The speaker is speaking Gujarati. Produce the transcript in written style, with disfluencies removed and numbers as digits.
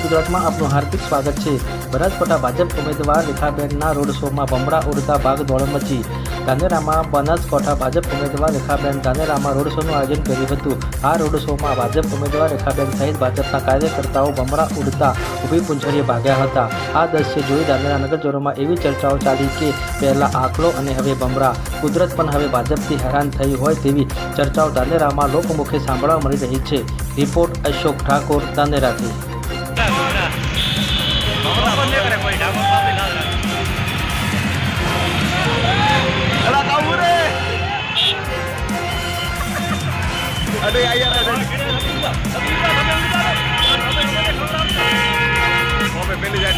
ગુજરાતમાં આપનું હાર્દિક સ્વાગત છે। બનાસકાંઠા ભાજપ ઉમેદવાર રેખાબેનના રોડ શોમાં ભમરા ઉડતા ભાગદોડ મચી। ધાનેરામાં બનાસકાંઠા ભાજપ ઉમેદવાર રેખાબેન ધાનેરામાં રોડ શોનું આયોજન કર્યું હતું। આ રોડ શોમાં ભાજપ ઉમેદવાર રેખાબેન સહિત ભાજપના કાર્યકર્તાઓ ભમરા ઉડતા ઊભી પૂંછડીએ ભાગ્યા હતા। આ દ્રશ્ય જોઈ ધાનેરા નગરજનોમાં એવી ચર્ચાઓ ચાલી કે પહેલા આંકડો અને હવે ભમરા। કુદરત પણ હવે ભાજપથી હેરાન થઈ હોય તેવી ચર્ચાઓ ધાનેરામાં લોકમુખે સાંભળવા મળી રહી છે। રિપોર્ટ અશોક ઠાકોર ધાનેરાથી। પેલી જાય